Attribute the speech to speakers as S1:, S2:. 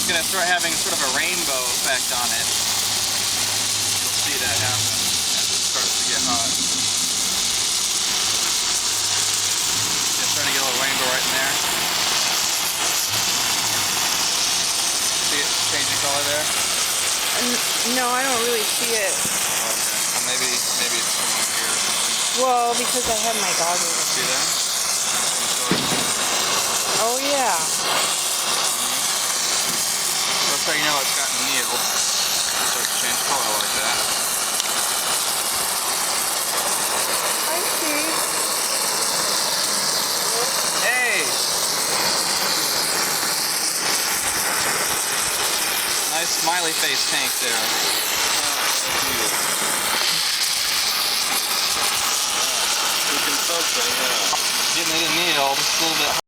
S1: it's going to start having sort of a rainbow effect on it. You'll see that happen as it starts to get hot. It's starting to get a little rainbow right in there. See it changing color there?
S2: No, I don't really see it.
S1: Okay, well maybe it's from over here or something.
S2: Well, because I have my goggles on.
S1: See that?
S2: Oh yeah.
S1: That's how you know it's gotten annealed. It starts to change color like that.
S2: I see.
S1: Hey! Nice smiley face tank there.
S3: We can touch it, yeah.
S1: Getting it annealed, it's a little bit